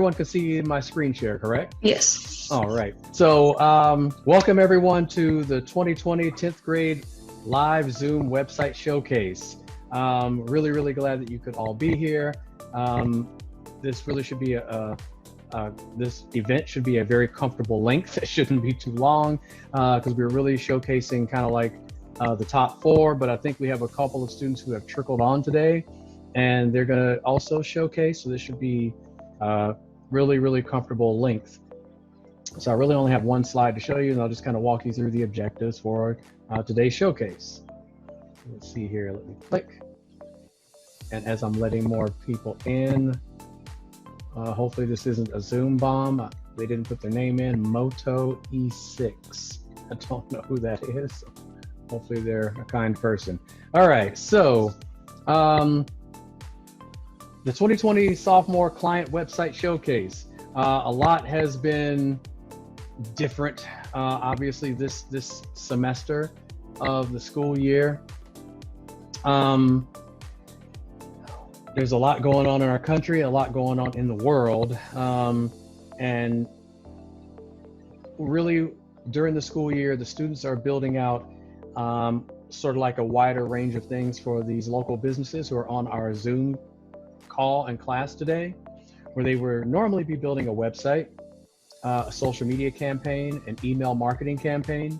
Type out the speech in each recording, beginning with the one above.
everyone can see my screen share, correct? Yes. All right. So welcome everyone to the 2020 10th grade live Zoom website showcase. Really, really glad that you could all be here. This really should be this event should be a very comfortable length. It shouldn't be too long because we're really showcasing kind of like the top 4, but I think we have a couple of students who have trickled on today and they're going to also showcase. So this should be really, really comfortable length. So I really only have one slide to show you, and I'll just kind of walk you through the objectives for today's showcase. Let's see here, let me click. And as I'm letting more people in, hopefully this isn't a Zoom bomb. They didn't put their name in, Moto E6. I don't know who that is. Hopefully they're a kind person. All right, so the 2020 Sophomore Client Website Showcase. A lot has been different, obviously, this semester of the school year. There's a lot going on in our country, a lot going on in the world, and really during the school year, the students are building out sort of like a wider range of things for these local businesses who are on our Zoom call and class today, where they would normally be building a website, a social media campaign, an email marketing campaign.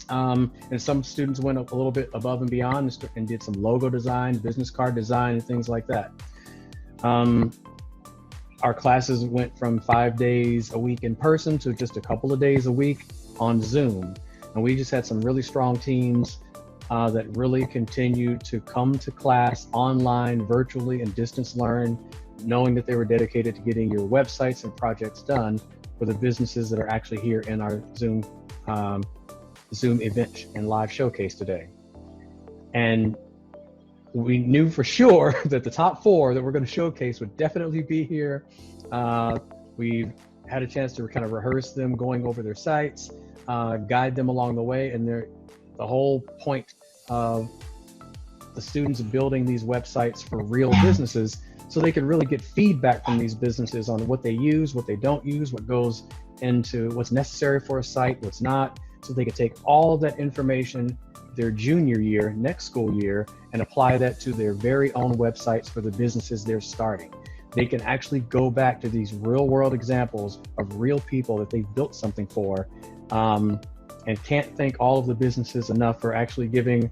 And some students went a little bit above and beyond and did some logo design, business card design, and things like that. Our classes went from 5 days a week in person to just a couple of days a week on Zoom. And we just had some really strong teams that really continued to come to class online, virtually, and distance learn, knowing that they were dedicated to getting your websites and projects done for the businesses that are actually here in our Zoom event and live showcase today. And we knew for sure that the top 4 that we're going to showcase would definitely be here. We've had a chance to kind of rehearse them going over their sites, guide them along the way, and the whole point of the students building these websites for real businesses so they can really get feedback from these businesses on what they use, what they don't use, what goes into what's necessary for a site, what's not, so they can take all of that information their junior year, next school year, and apply that to their very own websites for the businesses they're starting. They can actually go back to these real world examples of real people that they've built something for, and can't thank all of the businesses enough for actually giving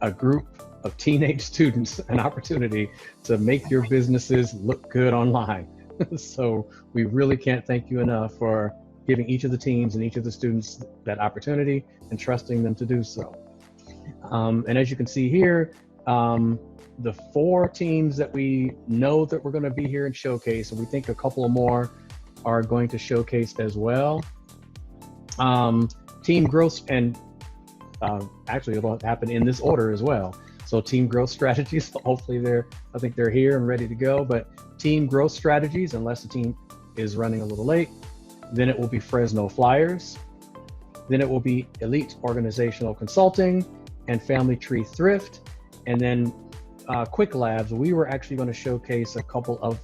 a group of teenage students an opportunity to make your businesses look good online. So we really can't thank you enough for giving each of the teams and each of the students that opportunity and trusting them to do so. And as you can see here, the 4 teams that we know that we're going to be here and showcase, and we think a couple of more are going to showcase as well. Team growth, and actually it'll happen in this order as well. So team growth strategies, hopefully I think they're here and ready to go, but team growth strategies, unless the team is running a little late, then it will be Fresno Flyers, then it will be Elite Organizational Consulting and Family Tree Thrift, and then Quiq Labs. We were actually going to showcase a couple of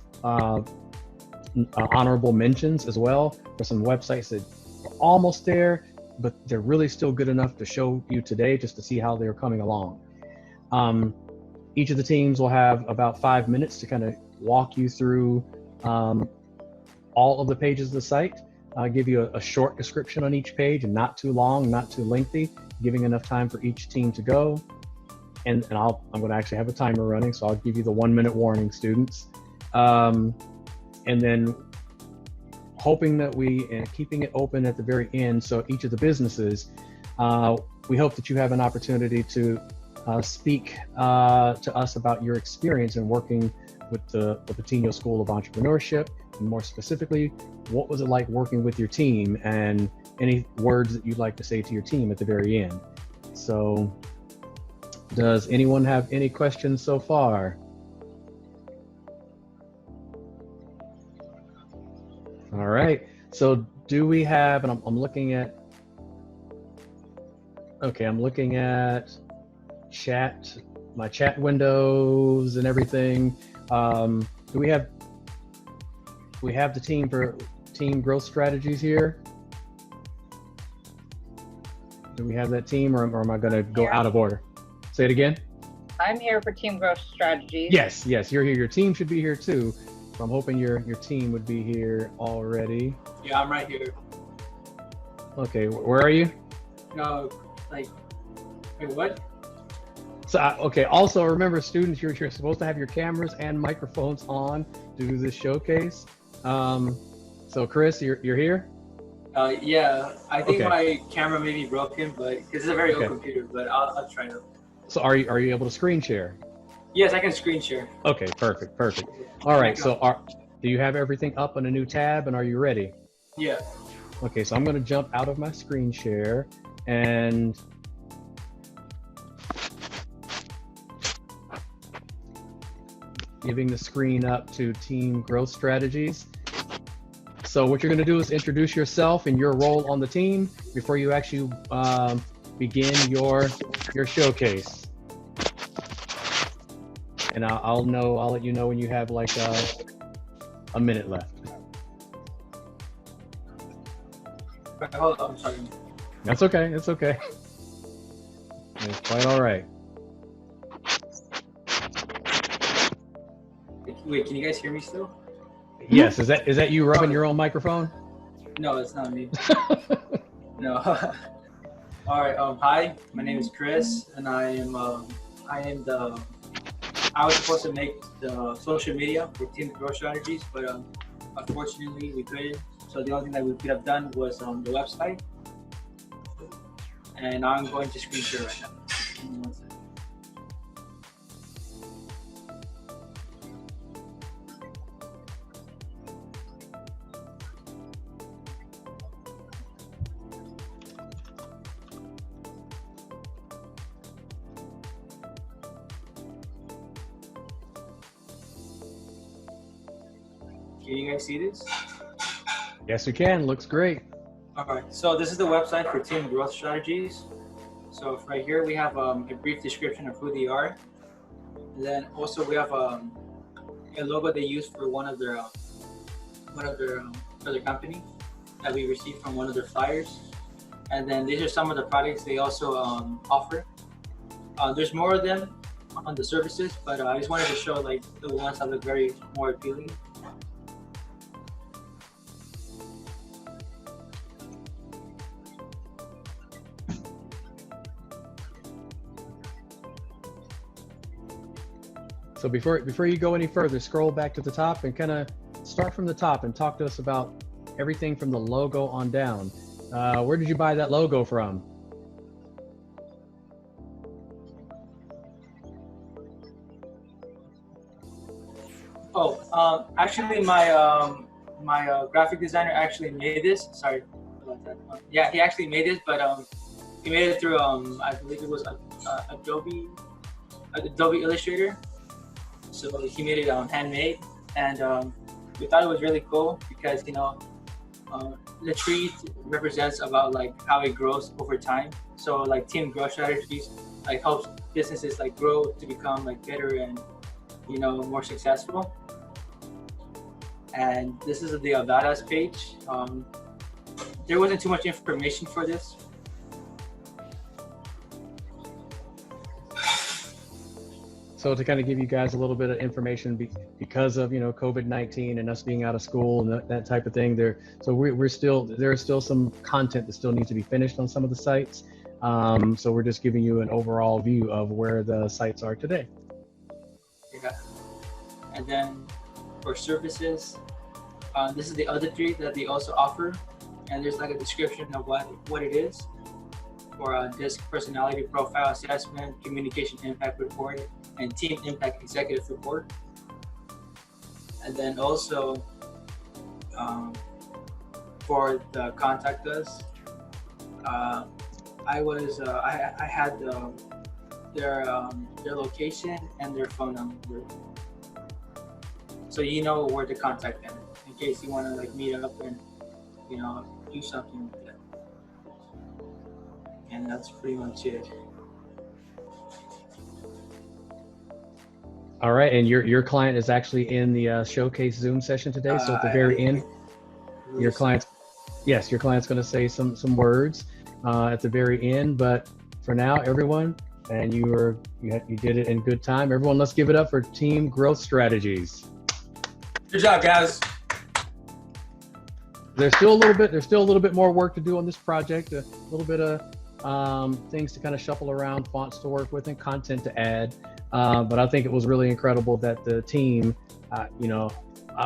honorable mentions as well for some websites that are almost there, but they're really still good enough to show you today just to see how they're coming along. Each of the teams will have about 5 minutes to kind of walk you through all of the pages of the site. I'll give you a short description on each page, and not too long, not too lengthy, giving enough time for each team to go. And I'm going to actually have a timer running, so I'll give you the 1-minute warning, students. And then hoping that and keeping it open at the very end, so each of the businesses, we hope that you have an opportunity to speak to us about your experience in working with the Patiño School of Entrepreneurship, and more specifically, what was it like working with your team, and any words that you'd like to say to your team at the very end. So, does anyone have any questions so far? All right, so do we have, and I'm looking at, okay, I'm looking at chat, my chat windows and everything. Do we have we have the team for team growth strategies here. Do we have that team, or am I going to go out of order? Say it again. I'm here for team growth strategies. Yes, you're here. Your team should be here too. So I'm hoping your team would be here already. Yeah, I'm right here. Okay, where are you? No, like, wait, what? So okay. Also, remember, students, you're supposed to have your cameras and microphones on to do this showcase. So Chris, you're here? Yeah, I think Okay. my camera may be broken, but because it's a very old computer, but I'll try to. So are you able to screen share? Yes, I can screen share. Okay, perfect. All right. So do you have everything up on a new tab, and are you ready? Yeah. Okay, so I'm going to jump out of my screen share and giving the screen up to team growth strategies. So what you're going to do is introduce yourself and your role on the team before you actually begin your showcase. And I'll let you know when you have like a minute left. Hold on, I'm sorry. That's okay. It's okay. It's quite all right. Wait, can you guys hear me still? Yes. Is that you rubbing your own microphone? No, it's not me. No. All right. Hi, my name is Chris, and I was supposed to make the social media for team growth strategies, but unfortunately we couldn't. So the only thing that we could have done was the website, and I'm going to screen share right now. Give me 1 second. Can you guys see this? Yes, we can. Looks great. All right, so this is the website for team growth strategies. So right here we have a brief description of who they are. And then also we have a logo they use for one of their company that we received from one of their flyers. And then these are some of the products they also offer. There's more of them on the services, but I just wanted to show like the ones that look very more appealing. So before you go any further, scroll back to the top and kind of start from the top and talk to us about everything from the logo on down. Where did you buy that logo from? Actually, my graphic designer actually made this. Sorry about that. Yeah, he actually made this, but he made it through I believe it was Adobe Illustrator. So he made it handmade, and we thought it was really cool because the tree represents about like how it grows over time. So like team growth strategies like helps businesses like grow to become like better and more successful. And this is the About Us page. There wasn't too much information for this. So to kind of give you guys a little bit of information because of COVID-19 and us being out of school and that type of thing, there is still some content that still needs to be finished on some of the sites. So we're just giving you an overall view of where the sites are today. Yeah. And then for services, this is the other three that they also offer, and there's like a description of what it is. For DISC personality profile assessment, communication impact report, and team impact executive report. And then also for the contact us, I had their location and their phone number, so you know where to contact them in case you want to like meet up and do something with them. And that's pretty much it. All right, and your client is actually in the showcase Zoom session today. So at the very end, your client's going to say some words at the very end. But for now, everyone, and you did it in good time. Everyone, let's give it up for Team Growth Strategies. Good job, guys. There's still a little bit more work to do on this project. A little bit of things to kind of shuffle around, fonts to work with, and content to add. But I think it was really incredible that the team, I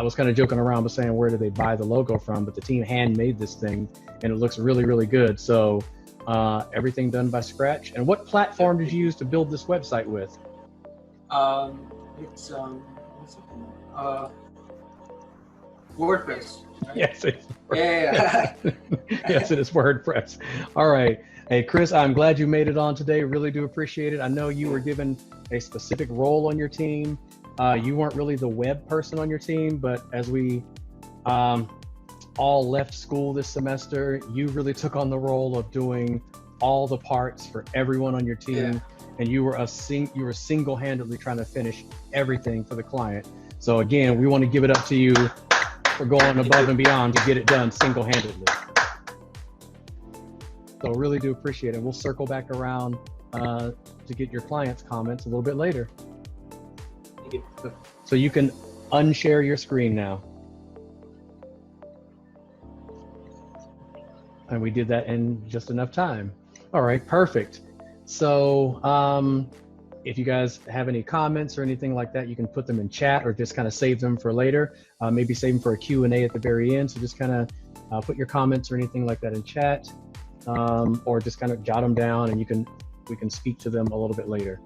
was kind of joking around by saying, where did they buy the logo from? But the team handmade this thing, and it looks really, really good. So everything done by scratch. And what platform did you use to build this website with? It's WordPress. Right? Yes. Yeah. Yes, it is WordPress. All right. Hey, Chris, I'm glad you made it on today. Really do appreciate it. I know you were given a specific role on your team. You weren't really the web person on your team, but as we all left school this semester, you really took on the role of doing all the parts for everyone on your team. Yeah. And you were single-handedly trying to finish everything for the client. So again, we want to give it up to you for going above and beyond to get it done single-handedly. So really do appreciate it. We'll circle back around to get your clients' comments a little bit later. Thank you. So you can unshare your screen now. And we did that in just enough time. All right, perfect. So if you guys have any comments or anything like that, you can put them in chat or just kind of save them for later. Maybe save them for a Q&A at the very end. So just kind of put your comments or anything like that in chat, or just kind of jot them down, and we can speak to them a little bit later.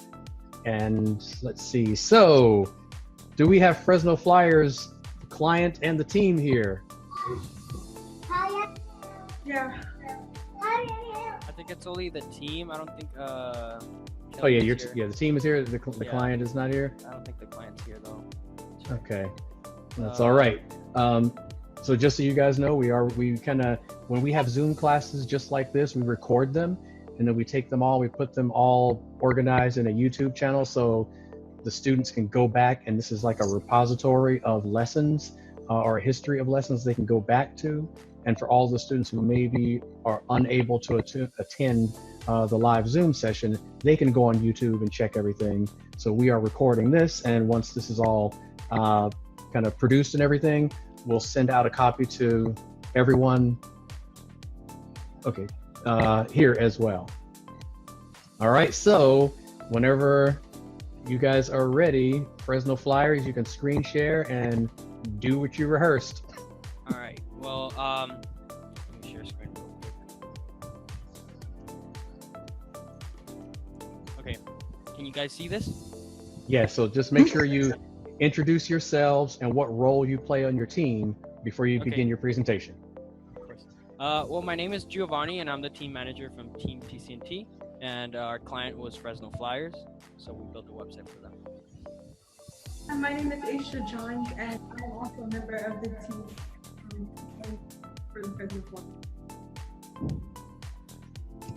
And let's see. So do we have Fresno Flyers, the client and the team here? Yeah. I think it's only the team. I don't think. Oh yeah, the team is here. The client is not here. I don't think the client's here though. Okay, that's all right. So just so you guys know, we kind of, when we have Zoom classes just like this, we record them, and then we take them all, we put them all organized in a YouTube channel, so the students can go back, and this is like a repository of lessons or a history of lessons they can go back to. And for all the students who maybe are unable to attend the live Zoom session, they can go on YouTube and check everything. So we are recording this, and once this is all kind of produced and everything, we'll send out a copy to everyone, here as well. All right, so whenever you guys are ready, Fresno Flyers, you can screen share and do what you rehearsed. All right. Well, let me share screen real quick. Okay, can you guys see this? Yeah, so just make sure you introduce yourselves and what role you play on your team before you begin your presentation. Of course. Well, my name is Giovanni, and I'm the team manager from Team TCNT, and our client was Fresno Flyers, so we built a website for them. And my name is Aisha Johns, and I'm also a member of the team for the Fresno Flyers.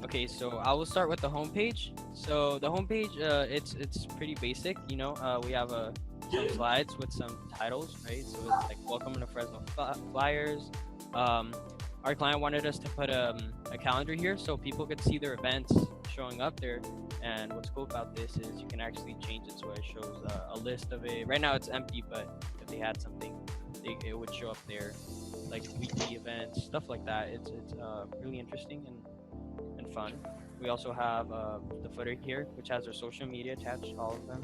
Okay, so I will start with the homepage. So the homepage, it's pretty basic. You know, we have some slides with some titles, right? So it's like welcome to Fresno Flyers. Our client wanted us to put a calendar here so people could see their events showing up there. And what's cool about this is you can actually change it so it shows a list of it. Right now it's empty, but if they had something, it would show up there, like weekly events, stuff like that. It's really interesting and fun. We also have the footer here, which has their social media attached, all of them.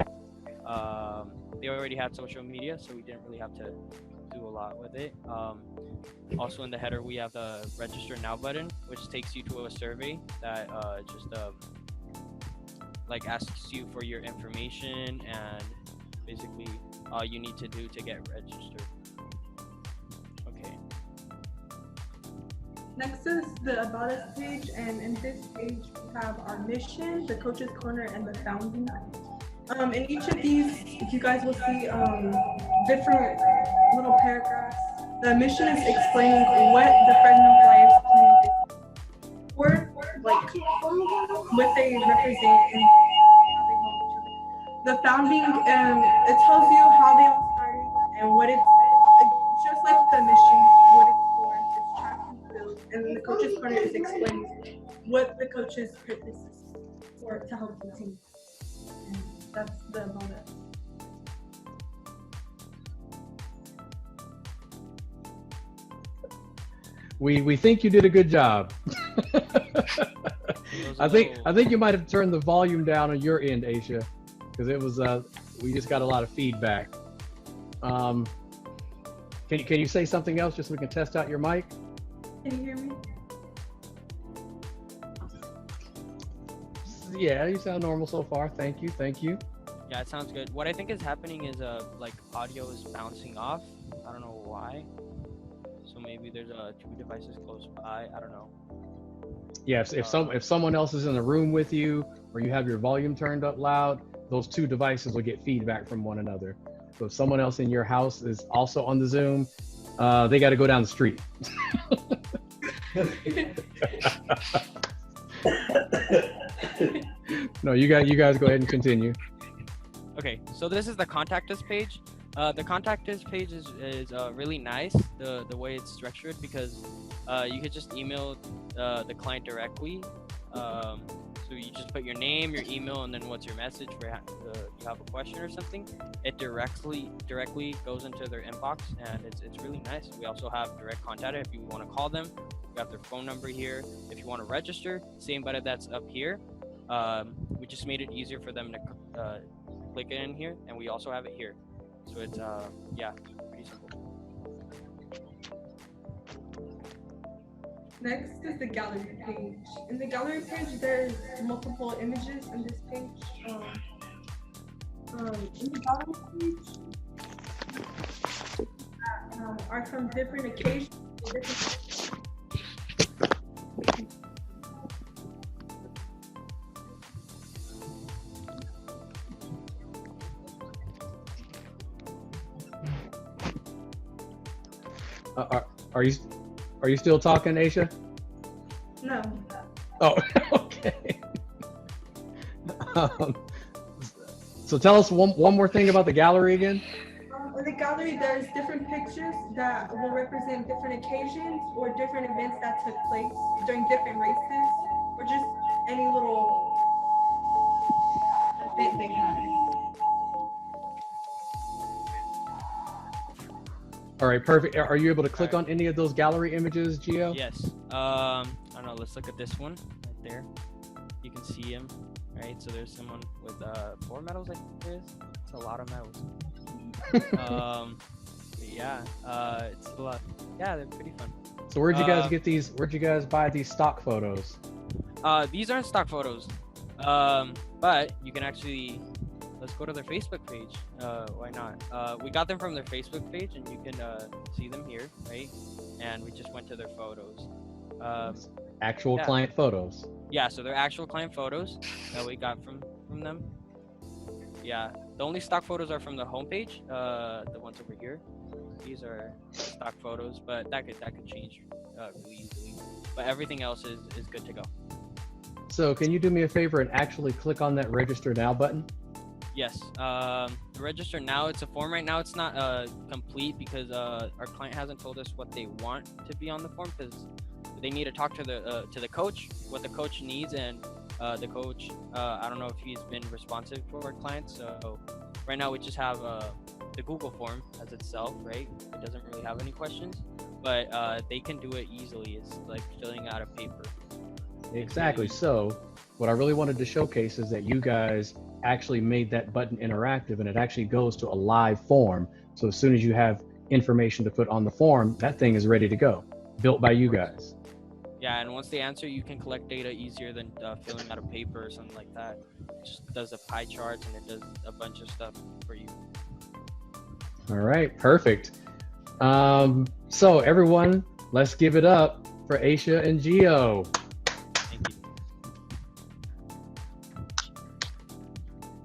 They already had social media, so we didn't really have to do a lot with it. Also in the header, we have the register now button, which takes you to a survey that just like asks you for your information and basically all you need to do to get registered. Okay. Next is the About Us page, and in this page we have our mission, the Coach's Corner, and the Founding. In each of these, you guys will see different little paragraphs. The mission is explaining what the Fresno Flyers team is for, like what they represent and how they help each other. the founding, it tells you how they all started and what it's just like the mission, what it's for. It's track and field, and then the coach's corner is explaining what the coach's purpose is for to help the team. And that's the about it. We think you did a good job. I think you might have turned the volume down on your end, Aisha, because it was we just got a lot of feedback. Can you say something else just so we can test out your mic? Can you hear me? Yeah, you sound normal so far. Thank you. Yeah, it sounds good. What I think is happening is like audio is bouncing off. I don't know why. So maybe there's two devices close by. I don't know. Yes, if someone else is in the room with you, or you have your volume turned up loud, those two devices will get feedback from one another. So if someone else in your house is also on the Zoom, they got to go down the street. No, you guys go ahead and continue. Okay, so this is the contact us page. The contact us page is really nice, the way it's structured, because you could just email the client directly. So you just put your name, your email, and then what's your message for you have a question or something. It directly goes into their inbox, and it's really nice. We also have direct contact if you want to call them. We have their phone number here. If you want to register, same button that's up here. We just made it easier for them to click it in here, and we also have it here. So it's yeah, pretty simple. Next is the gallery page. In the gallery page, there's multiple images in this page. In the gallery page are from different occasions. Are you still talking, Aisha? No. Oh, okay. So tell us one more thing about the gallery again. In the gallery, there's different pictures that will represent different occasions or different events that took place during different races, or just any little event they had. All right, perfect. Are you able to click on any of those gallery images, Gio? Yes. I don't know. Let's look at this one right there. You can see him, right? So there's someone with 4 medals, I think there is. It's a lot of medals. Yeah, it's a lot. Yeah, they're pretty fun. So where'd you guys get these? Where'd you guys buy these stock photos? These aren't stock photos, but you can actually. Let's go to their Facebook page. Why not? We got them from their Facebook page, and you can see them here, right? And we just went to their photos. Actual client photos. Yeah, so they're actual client photos that we got from them. Yeah, the only stock photos are from the homepage. The ones over here. These are stock photos, but that could change really easily. But everything else is good to go. So can you do me a favor and actually click on that register now button? Yes, register now. It's a form right now. It's not complete because our client hasn't told us what they want to be on the form, because they need to talk to the coach, what the coach needs, and the coach. I don't know if he's been responsive to our clients. So right now we just have the Google form as itself, right? It doesn't really have any questions, but they can do it easily. It's like filling out a paper. Exactly. So what I really wanted to showcase is that you guys actually made that button interactive, and it actually goes to a live form. So as soon as you have information to put on the form, that thing is ready to go, built by you guys. Yeah, and once they answer, you can collect data easier than filling out a paper or something like that. It just does the pie charts, and it does a bunch of stuff for you. All right, perfect. So everyone, let's give it up for Aisha and Gio. Thank you.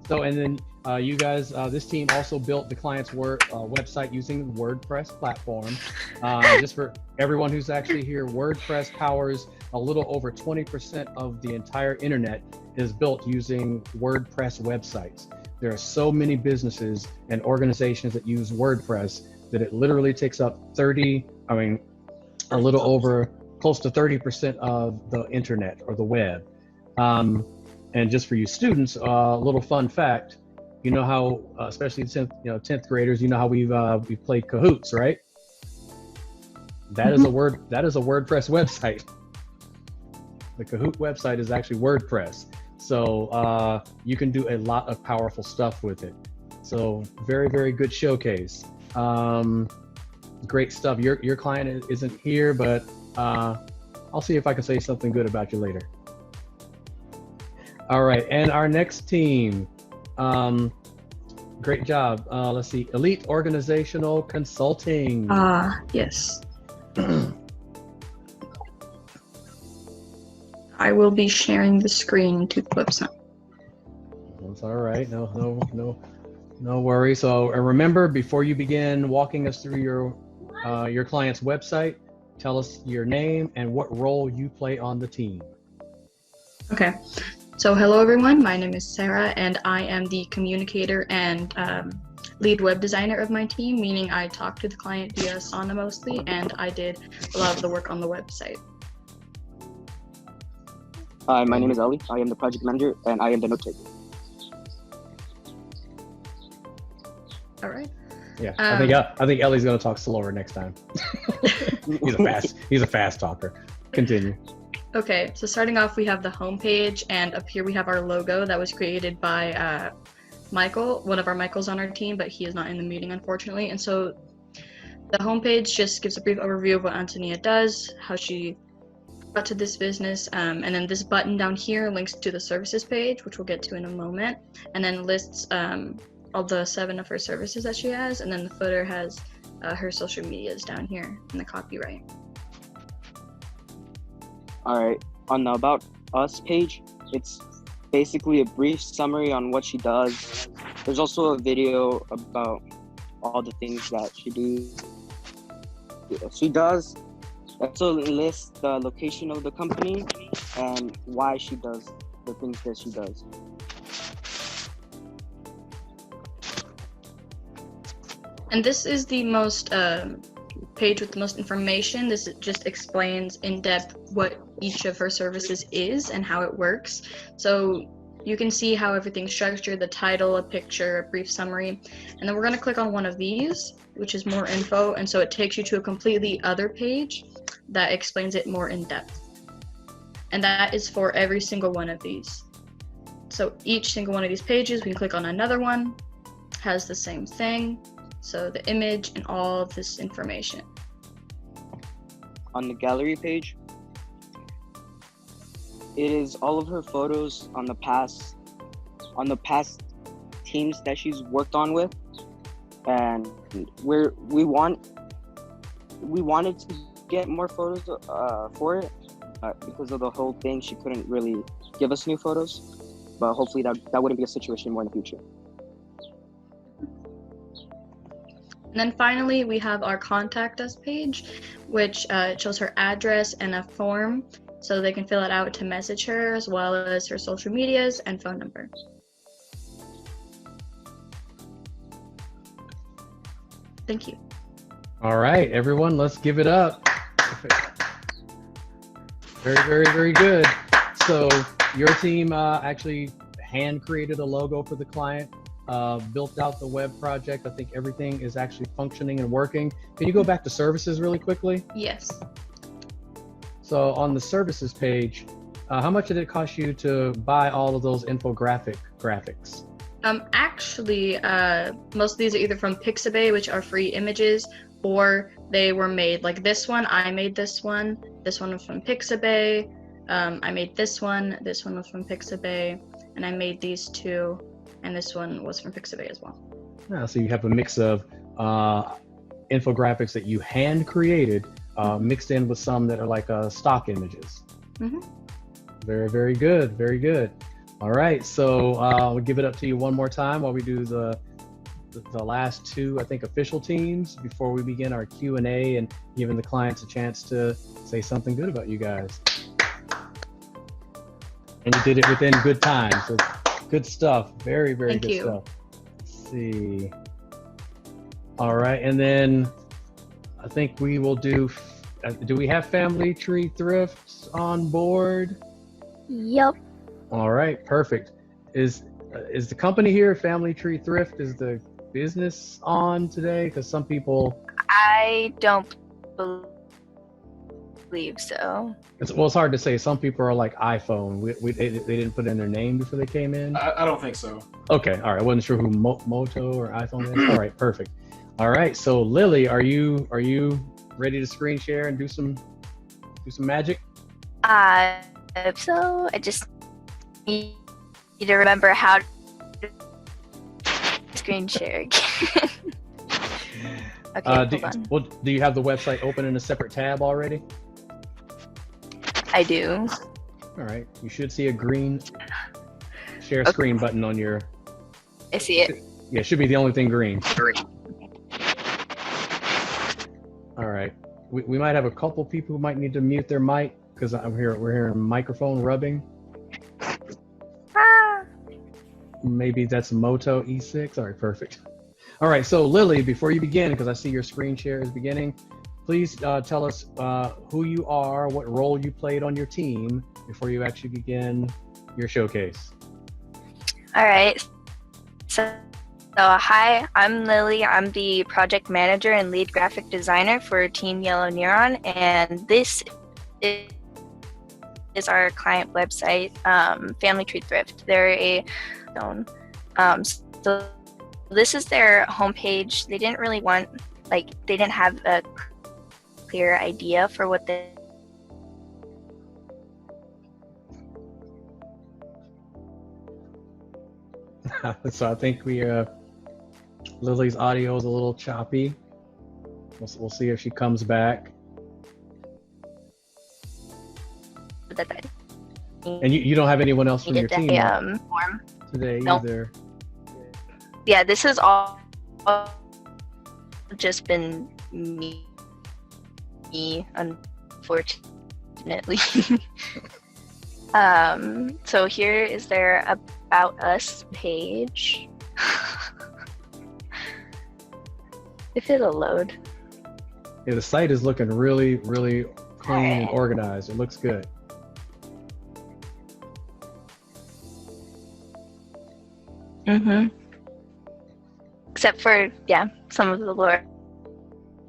So, and then you guys, this team also built the client's website using the WordPress platform. Just for everyone who's actually here, WordPress powers a little over 20% of the entire internet is built using WordPress websites. there are so many businesses and organizations that use WordPress that it literally takes up a little over close to 30% of the internet or the web. And just for you students, a little fun fact, you know how, especially 10th graders, you know how we've played Kahoots, right? That is a WordPress website. The Kahoot website is actually WordPress. So you can do a lot of powerful stuff with it. So very, very good showcase. Great stuff. Your client isn't here, but I'll see if I can say something good about you later. All right, and our next team. Great job. Let's see, Elite Organizational Consulting. Yes. I will be sharing the screen to the website. That's all right. No worries. So remember, before you begin walking us through your client's website, tell us your name and what role you play on the team. Okay. So hello everyone, my name is Sarah and I am the communicator and lead web designer of my team, meaning I talk to the client via Asana mostly, and I did a lot of the work on the website. Hi, my name is Ali. I am the project manager and I am the note taker. All right. Yeah, I think Ellie's gonna talk slower next time. He's a fast talker. Continue. Okay, so starting off, we have the homepage, and up here we have our logo that was created by Michael, one of our Michaels on our team, but he is not in the meeting, unfortunately. And so the homepage just gives a brief overview of what Antonia does, how she got to this business, and then this button down here links to the services page, which we'll get to in a moment, and then lists all the 7 of her services that she has, and then the footer has her social medias down here in the copyright. All right, on the About Us page, it's basically a brief summary on what she does. There's also a video about all the things that she does. Also lists the location of the company and why she does the things that she does. And this is the most page with the most information. This just explains in depth what each of her services is and how it works. So you can see how everything's structured, the title, a picture, a brief summary. And then we're going to click on one of these, which is more info. And so it takes you to a completely other page that explains it more in depth. And that is for every single one of these. So each single one of these pages, we can click on another one, has the same thing. So the image and all of this information. On the gallery page, it is all of her photos on the past teams that she's worked on with, and we wanted to get more photos for it, because of the whole thing. She couldn't really give us new photos, but hopefully that wouldn't be a situation more in the future. And then finally, we have our contact us page, which shows her address and a form so they can fill it out to message her, as well as her social medias and phone number. Thank you. All right, everyone, let's give it up. Very, very, very good. So your team actually hand created a logo for the client. Built out the web project. I think everything is actually functioning and working. Can you go back to services really quickly? Yes. So on the services page, how much did it cost you to buy all of those graphics? Actually, most of these are either from Pixabay, which are free images, or they were made. Like this one, I made this one. This one was from Pixabay. I made this one. This one was from Pixabay, and I made these two. And this one was from Pixabay as well. Yeah, so you have a mix of infographics that you hand created, mixed in with some that are like stock images. Mm-hmm. Very, very good. Very good. All right, so we'll give it up to you one more time while we do the last 2, I think, official teams before we begin our Q&A and giving the clients a chance to say something good about you guys. And you did it within good time, so Good stuff. Very, very Thank good you. stuff. Let's see. All right, and then I think we will do we have Family Tree Thrifts on board? Yep. All right, perfect. Is the company here, Family Tree Thrift, is the business on today? Because some people, I don't believe so. it's hard to say. Some people are like iPhone. They didn't put in their name before they came in. I don't think so. Okay, all right. I wasn't sure who Moto or iPhone is. All right, perfect. All right, so Lily, are you ready to screen share and do some magic? So I just need you to remember how to screen share. Okay, hold on. Well, do you have the website open in a separate tab already? I do. All right, you should see a green share screen button on your. I see it. Yeah, it should be the only thing green. All right, we might have a couple people who might need to mute their mic because we're hearing microphone rubbing. Ah. Maybe that's Moto E6. All right, perfect. All right, so Lily, before you begin, because I see your screen share is beginning, please tell us who you are, what role you played on your team before you actually begin your showcase. All right. So hi, I'm Lily. I'm the project manager and lead graphic designer for Team Yellow Neuron, and this is our client website, Family Tree Thrift. They're a so this is their homepage. They didn't really want, they didn't have a clear idea for what they So I think Lily's audio is a little choppy. We'll see if she comes back. And you don't have anyone else from your team form today Nope. either. Yeah, this has all just been me, unfortunately. So here is their About Us page. If it'll load. Yeah, the site is looking really, really clean and organized. It looks good. Mm-hmm. Except for, some of the lore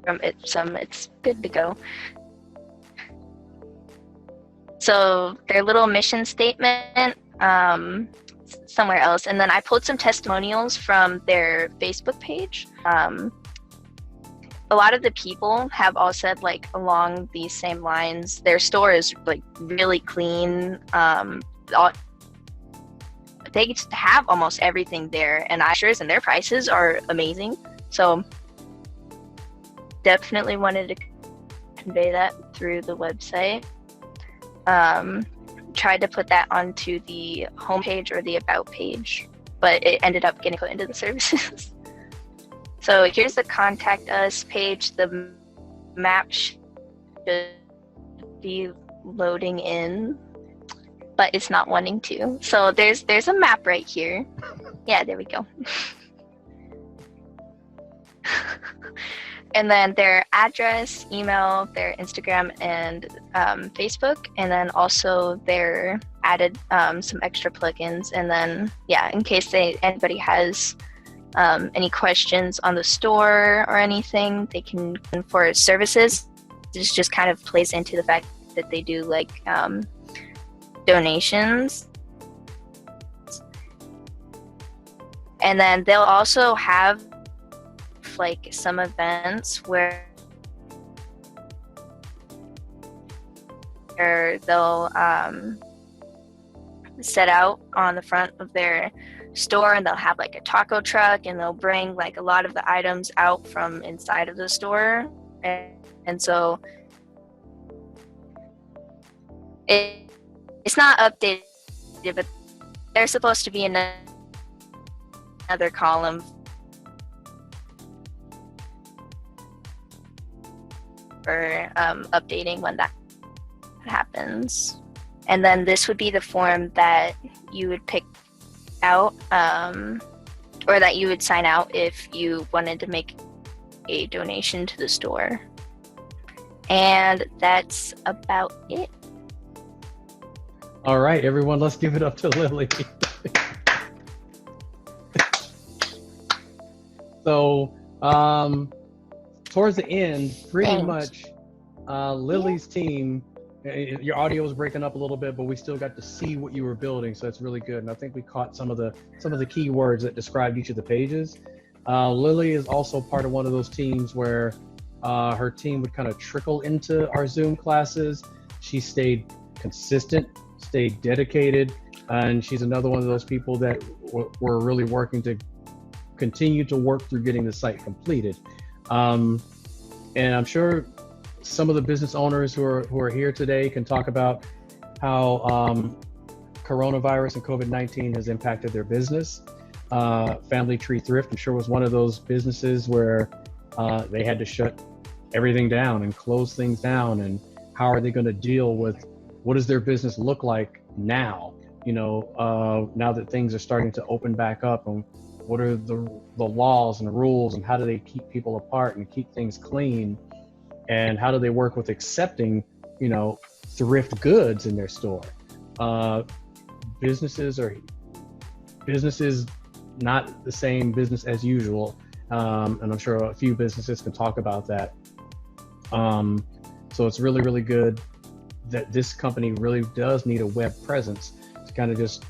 from it, it's good to go. So their little mission statement, somewhere else, and then I pulled some testimonials from their Facebook page. A lot of the people have all said along these same lines. Their store is really clean. They have almost everything there, and and their prices are amazing. So definitely wanted to convey that through the website. Tried to put that onto the homepage or the About page, but it ended up getting put into the services. So here's the Contact Us page. The map should be loading in, but it's not wanting to. So there's a map right here. Yeah, there we go. And then their address, email, their Instagram, and Facebook, and then also they're added some extra plugins. And then in case anybody has any questions on the store or anything, they can for services. This just kind of plays into the fact that they do donations. And then they'll also have some events where they'll set out on the front of their store, and they'll have a taco truck, and they'll bring a lot of the items out from inside of the store, and so it's not updated, but there's supposed to be another column for updating when that happens. And then this would be the form that you would pick out, or that you would sign out if you wanted to make a donation to the store. And that's about it. All right, everyone, let's give it up to Lily. So, towards the end, pretty Thanks. much, Lily's team, your audio was breaking up a little bit, but we still got to see what you were building, so it's really good. And I think we caught some of the key words that described each of the pages. Lily is also part of one of those teams where her team would kind of trickle into our Zoom classes. She stayed consistent, stayed dedicated, and she's another one of those people that we're really working to continue to work through getting the site completed. And I'm sure some of the business owners who are here today can talk about how coronavirus and COVID-19 has impacted their business. Family Tree Thrift, I'm sure, was one of those businesses where they had to shut everything down and close things down. And how are they going to deal with what does their business look like now? Now that things are starting to open back up, and what are the laws and rules, and how do they keep people apart and keep things clean? And how do they work with accepting, thrift goods in their store? Businesses not the same business as usual. And I'm sure a few businesses can talk about that. So it's really, really good that this company really does need a web presence to kind of just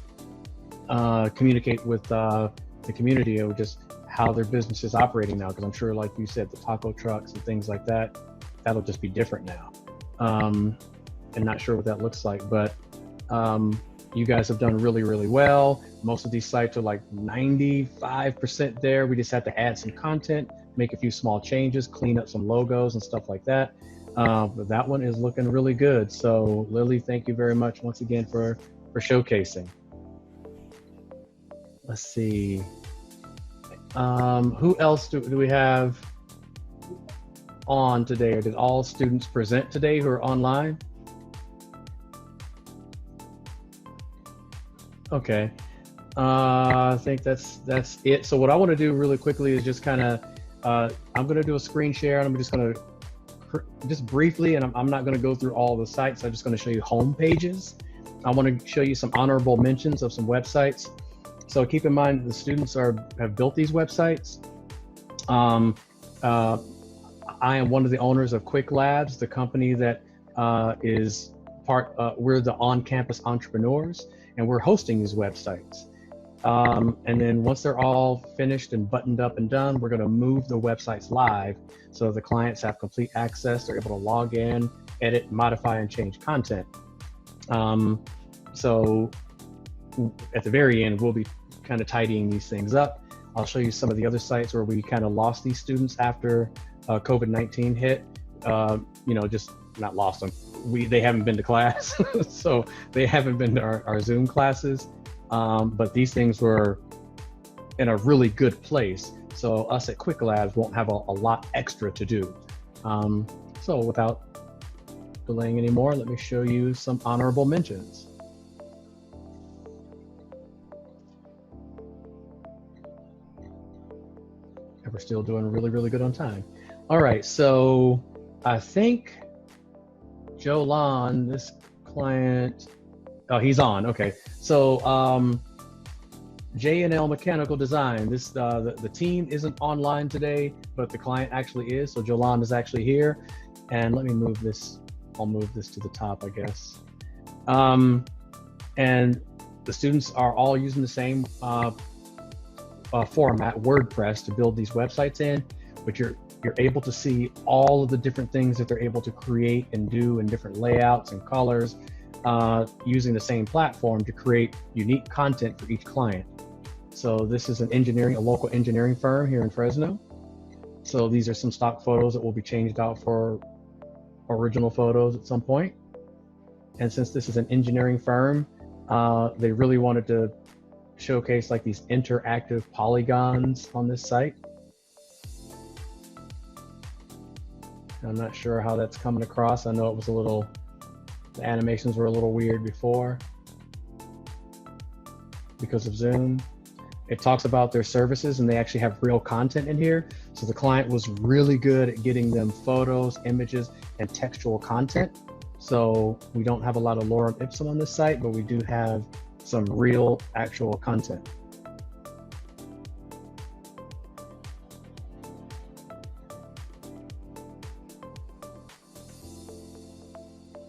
communicate with the community of just how their business is operating now. Because I'm sure, like you said, the taco trucks and things like that, that'll just be different now. And not sure what that looks like, but you guys have done really, really well. Most of these sites are like 95% there. We just had to add some content, make a few small changes, clean up some logos and stuff like that. But that one is looking really good. So Lily, thank you very much once again for showcasing. Let's see. Who else do we have on today? Or did all students present today who are online? Okay. I think that's it. So what I want to do really quickly is just kind of, I'm going to do a screen share, and I'm just going to just briefly, and I'm not going to go through all the sites. I'm just going to show you home pages. I want to show you some honorable mentions of some websites. So keep in mind, the students have built these websites. I am one of the owners of Quiq Labs, the company that is we're the on-campus entrepreneurs, and we're hosting these websites. And then once they're all finished and buttoned up and done, we're going to move the websites live so the clients have complete access. They're able to log in, edit, modify, and change content. So at the very end, we'll be kind of tidying these things up. I'll show you some of the other sites where we kind of lost these students after COVID-19 hit. Just not lost them. They haven't been to class, so they haven't been to our Zoom classes. But these things were in a really good place. So us at Quiq Labs won't have a lot extra to do. So without delaying anymore, let me show you some honorable mentions. And we're still doing really, really good on time. All right, so I think Jolan, this client, oh, he's on, okay. So Jnl Mechanical Design, this the team isn't online today, but the client actually is. So Jolan is actually here. And let me move this, I'll move this to the top, I guess. And the students are all using the same format, WordPress, to build these websites in, but you're able to see all of the different things that they're able to create and do in different layouts and colors, using the same platform to create unique content for each client. So this is a local engineering firm here in Fresno. So these are some stock photos that will be changed out for original photos at some point. And since this is an engineering firm, they really wanted to showcase like these interactive polygons on this site. I'm not sure how that's coming across. I know it was the animations were a little weird before. because of Zoom. It talks about their services, and they actually have real content in here. So the client was really good at getting them photos, images, and textual content. So we don't have a lot of lorem ipsum on this site, but we do have some real actual content.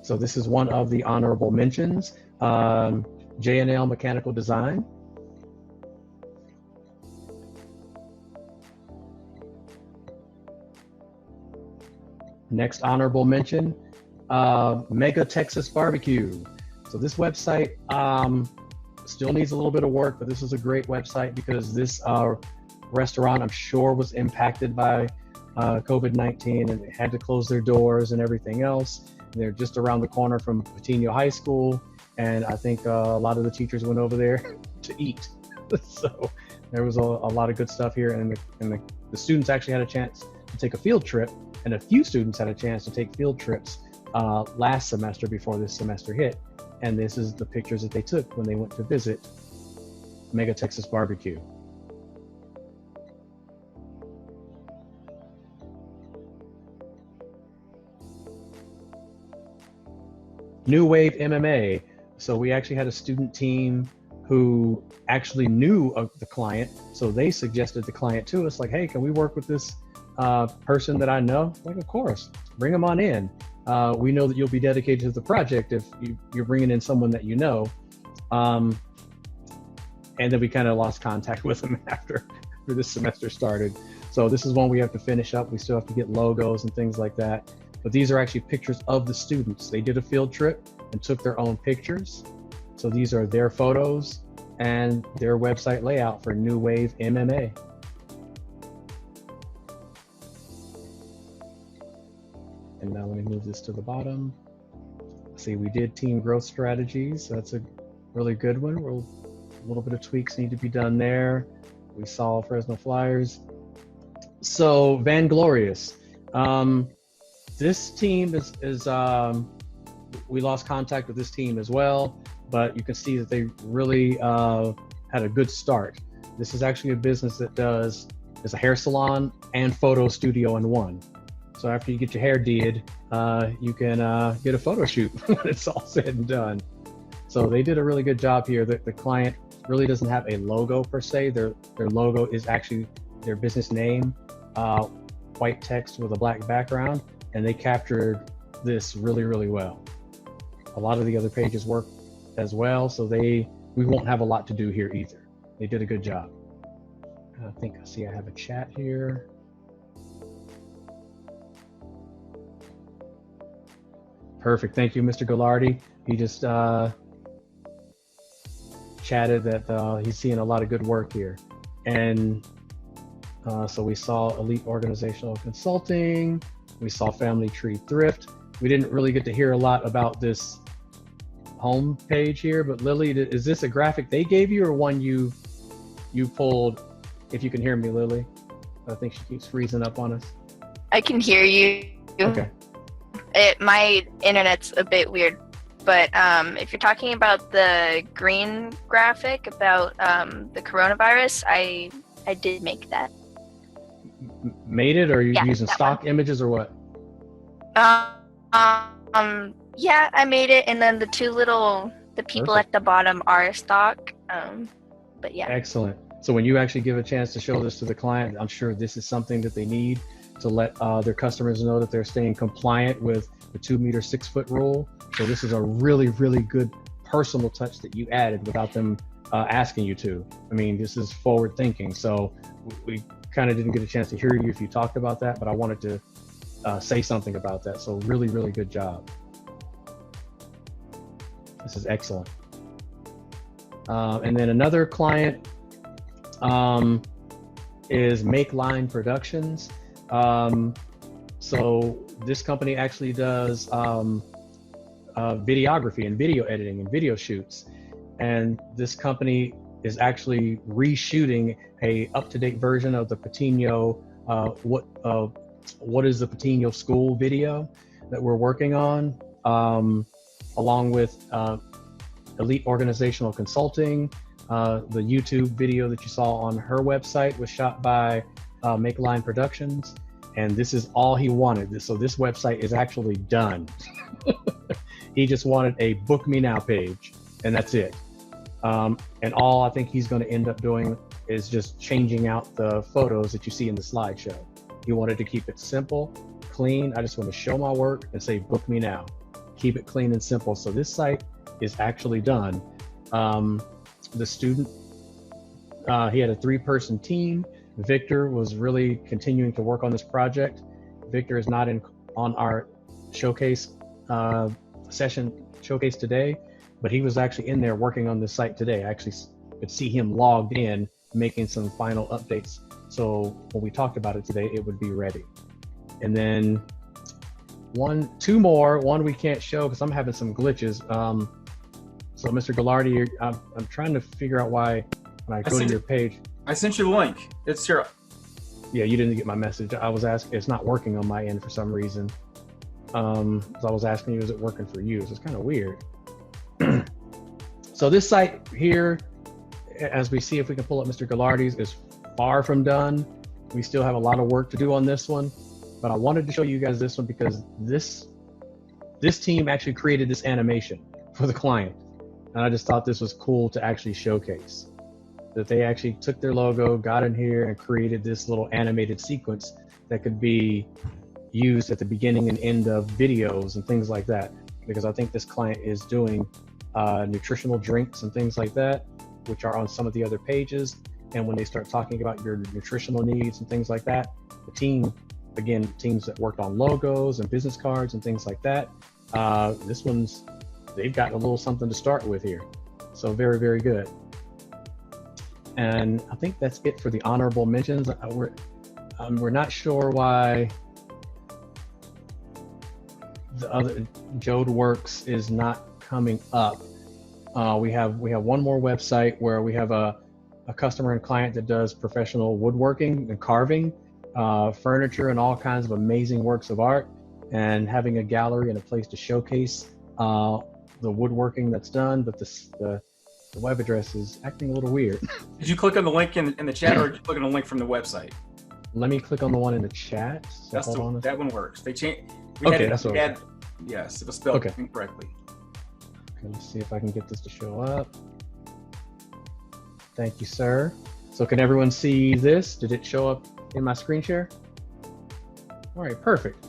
So this is one of the honorable mentions, Jnl Mechanical Design. Next honorable mention, Mega Texas Barbecue. So this website still needs a little bit of work, but this is a great website because this restaurant, I'm sure, was impacted by COVID-19 and had to close their doors and everything else. They're just around the corner from Patiño High School, and I think a lot of the teachers went over there to eat. So there was a lot of good stuff here, and the students actually had a chance to take a field trip, and a few students had a chance to take field trips last semester before this semester hit. And this is the pictures that they took when they went to visit Mega Texas Barbecue. New Wave MMA. So we actually had a student team who actually knew of the client. So they suggested the client to us, like, hey, can we work with this person that I know? Like, of course, bring them on in. We know that you'll be dedicated to the project if you're bringing in someone that you know. And then we kind of lost contact with them after this semester started. So this is one we have to finish up. We still have to get logos and things like that. But these are actually pictures of the students. They did a field trip and took their own pictures. So these are their photos and their website layout for New Wave MMA. And now let me move this to the bottom. See, we did team growth strategies. So that's a really good one. A little bit of tweaks need to be done there. We saw Fresno Flyers. So Vanglorious. This team is we lost contact with this team as well, but you can see that they really had a good start. This is actually a business that is a hair salon and photo studio in one. So after you get your hair did, you can get a photo shoot when it's all said and done. So they did a really good job here. The client really doesn't have a logo per se. Their logo is actually their business name, white text with a black background. And they captured this really, really well. A lot of the other pages work as well, so we won't have a lot to do here either. They did a good job. I see I have a chat here. Perfect, thank you, Mr. Gallardi. He just chatted that he's seeing a lot of good work here. And so we saw Elite Organizational Consulting, we saw Family Tree Thrift. We didn't really get to hear a lot about this home page here, but Lily, is this a graphic they gave you or one you pulled? If you can hear me, Lily. I think she keeps freezing up on us. I can hear you. Okay. My internet's a bit weird, but if you're talking about the green graphic about the coronavirus, I did make that. Made it, or are you using stock one. Images or what? Yeah, I made it, and then the people Perfect. At the bottom are stock. But yeah. Excellent. So when you actually give a chance to show this to the client, I'm sure this is something that they need to let their customers know that they're staying compliant with the 2 meter 6 foot rule. So this is a really, really good personal touch that you added without them asking you to. I mean, this is forward thinking. So we kind of didn't get a chance to hear you if you talked about that, but I wanted to say something about that. So really, really good job. This is excellent. And then another client is Make Line Productions. So this company actually does videography and video editing and video shoots. And this company is actually reshooting a up-to-date version of the Patiño, what is the Patiño school video that we're working on, along with Elite Organizational Consulting. The YouTube video that you saw on her website was shot by Make Line Productions, and this is all he wanted. So this website is actually done. He just wanted a book me now page, and that's it. And all I think he's going to end up doing is just changing out the photos that you see in the slideshow. He wanted to keep it simple, clean. I just want to show my work and say book me now. Keep it clean and simple. So this site is actually done. The student, he had a 3-person team. Victor was really continuing to work on this project. Victor is not on our showcase showcase today, but he was actually in there working on this site today. I actually could see him logged in, making some final updates. So when we talked about it today, it would be ready. And then two more. One we can't show because I'm having some glitches. So Mr. Gallardi, I'm trying to figure out why when I go to your page. I sent you the link. It's here. Yeah, you didn't get my message. I was asking, it's not working on my end for some reason. So I was asking you, is it working for you? So it's kind of weird. So this site here, as we see if we can pull up Mr. Gallardi's, is far from done. We still have a lot of work to do on this one, but I wanted to show you guys this one because this team actually created this animation for the client. And I just thought this was cool to actually showcase. That they actually took their logo, got in here, and created this little animated sequence that could be used at the beginning and end of videos and things like that. Because I think this client is doing nutritional drinks and things like that, which are on some of the other pages. And when they start talking about your nutritional needs and things like that, the team, again, teams that worked on logos and business cards and things like that, they've got a little something to start with here. So very, very good. And I think that's it for the honorable mentions. We're not sure why the other Jode Works is not coming up. We have one more website where we have a customer and client that does professional woodworking and carving, furniture, and all kinds of amazing works of art, and having a gallery and a place to showcase the woodworking that's done. But the web address is acting a little weird. Did you click on the link in the chat, or did you click on the link from the website? Let me click on the one in the chat. So that one works. They changed. Yes, it was spelled incorrectly. Okay, let's see if I can get this to show up. Thank you, sir. So can everyone see this? Did it show up in my screen share? All right, perfect.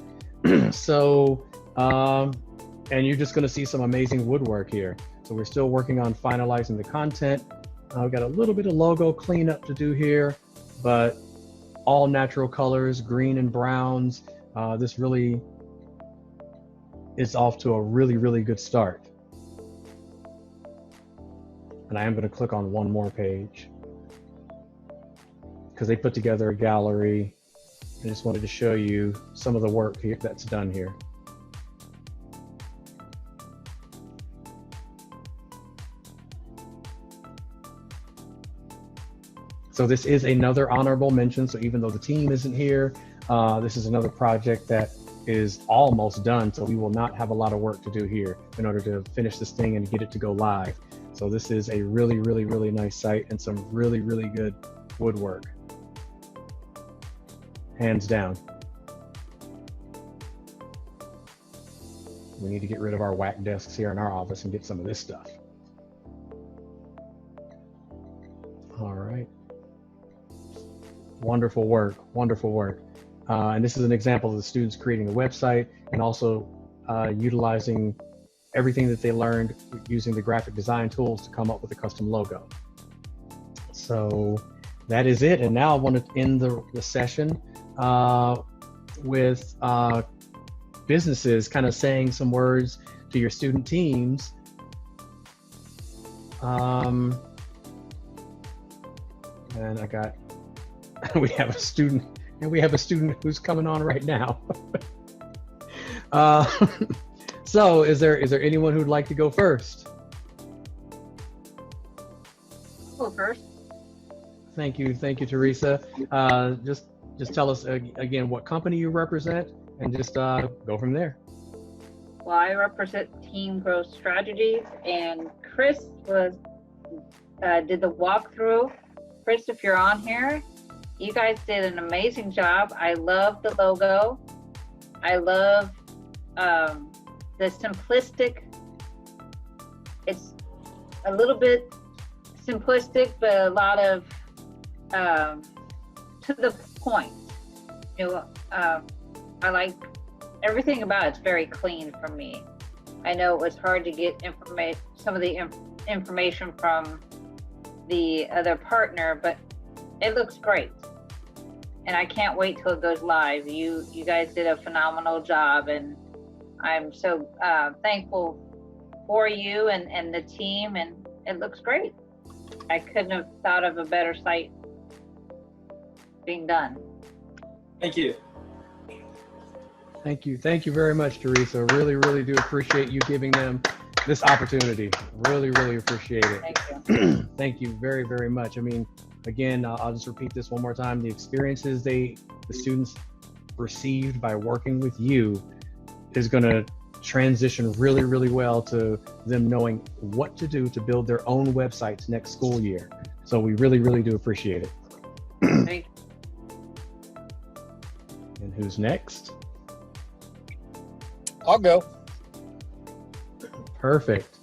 So, and you're just gonna see some amazing woodwork here. So we're still working on finalizing the content. We've got a little bit of logo cleanup to do here, but all natural colors, green and browns. This really is off to a really, really good start. And I am going to click on one more page because they put together a gallery. I just wanted to show you some of the work here that's done here. So this is another honorable mention. So even though the team isn't here, this is another project that is almost done. So we will not have a lot of work to do here in order to finish this thing and get it to go live. So this is a really, really, really nice site and some really, really good woodwork. Hands down. We need to get rid of our whack desks here in our office and get some of this stuff. All right. Wonderful work, wonderful work. And this is an example of the students creating a website and also utilizing everything that they learned using the graphic design tools to come up with a custom logo. So that is it. And now I want to end the session with businesses kind of saying some words to your student teams. And I got, we have a student who's coming on right now. So is there anyone who'd like to go first? Go first. Thank you, Teresa. Just tell us again what company you represent, and just go from there. Well, I represent Team Growth Strategies, and Chris was did the walkthrough. Chris, if you're on here, you guys did an amazing job. I love the logo. I love the simplistic. It's a little bit simplistic, but a lot of to the point. You know, I like everything about it's very clean for me. I know it was hard to get some of the information from the other partner, but it looks great. And I can't wait till it goes live. You guys did a phenomenal job, and I'm so thankful for you and the team, and it looks great. I couldn't have thought of a better site being done. Thank you. Thank you. Thank you very much, Teresa. Really, really do appreciate you giving them this opportunity. Really, really appreciate it. Thank you. Thank you very, very much. I mean, again, I'll just repeat this one more time. The experiences the students received by working with you is going to transition really, really well to them knowing what to do to build their own websites next school year. So we really, really do appreciate it. Thank you. And who's next? I'll go. Perfect.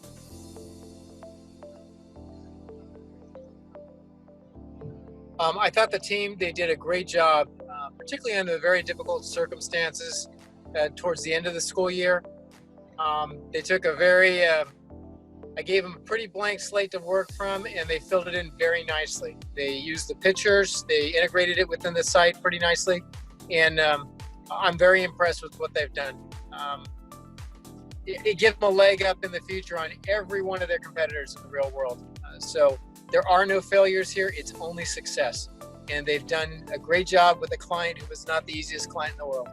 I thought the team, they did a great job, particularly under very difficult circumstances towards the end of the school year. They took a very, I gave them a pretty blank slate to work from, and they filled it in very nicely. They used the pictures, they integrated it within the site pretty nicely, and I'm very impressed with what they've done. It gives them a leg up in the future on every one of their competitors in the real world. So there are no failures here, it's only success. And they've done a great job with a client who was not the easiest client in the world.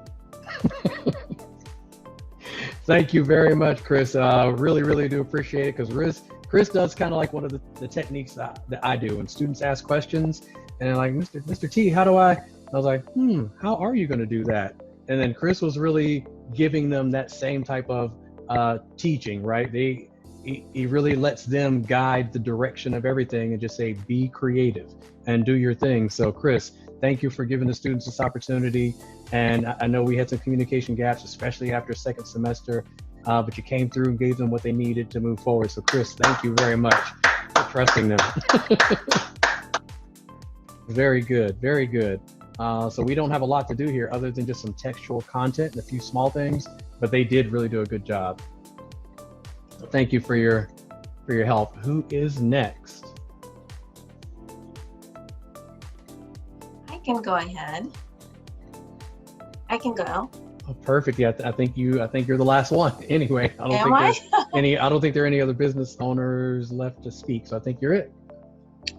Thank you very much, Chris. Really, really do appreciate it, because Chris does kind of like one of the techniques that I do. When students ask questions and they're like, Mr. T, how do I was like, how are you going to do that? And then Chris was really giving them that same type of teaching, right? He really lets them guide the direction of everything and just say, be creative and do your thing. So Chris, thank you for giving the students this opportunity. And I know we had some communication gaps, especially after second semester, but you came through and gave them what they needed to move forward. So Chris, thank you very much for trusting them. Very good, very good. So we don't have a lot to do here other than just some textual content and a few small things, but they did really do a good job. So thank you for your help. Who is next? I can go ahead. I can go. Oh, perfect. Yeah, I think you're the last one. Anyway, I don't think there are any other business owners left to speak. So I think you're it.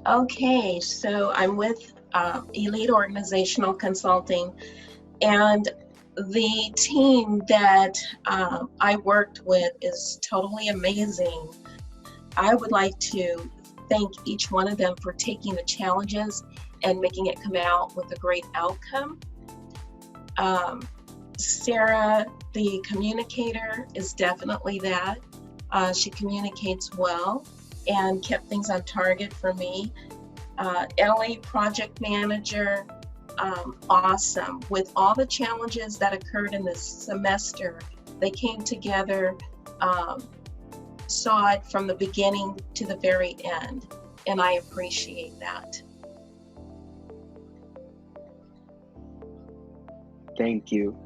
Okay, so I'm with Elite Organizational Consulting, and the team that I worked with is totally amazing. I would like to thank each one of them for taking the challenges and making it come out with a great outcome. Sarah, the communicator, is definitely that. She communicates well and kept things on target for me. Ellie, project manager, awesome. With all the challenges that occurred in this semester, they came together, saw it from the beginning to the very end, and I appreciate that. Thank you.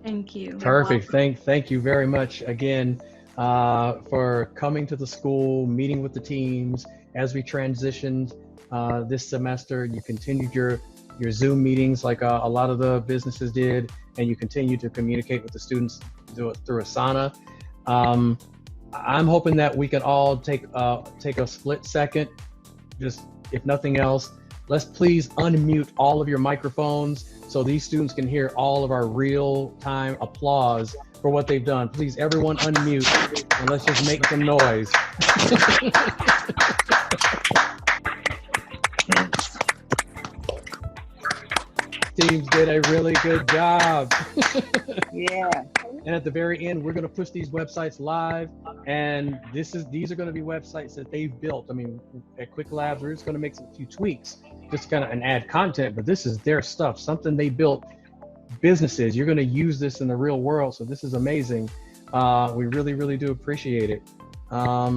Thank you. Perfect. Thank you very much again for coming to the school, meeting with the teams as we transitioned this semester. You continued your Zoom meetings like a lot of the businesses did, and you continue to communicate with the students through Asana. I'm hoping that we can all take a split second, just if nothing else, let's please unmute all of your microphones so these students can hear all of our real-time applause for what they've done. Please, everyone unmute, and let's just make some noise. Teams did a really good job. Yeah. And at the very end, we're going to push these websites live. And these are going to be websites that they've built. I mean, at Quiq Labs, we're just going to make a few tweaks, just kind of and add content. But this is their stuff, something they built. Businesses, you're going to use this in the real world. So this is amazing. We really, really do appreciate it. I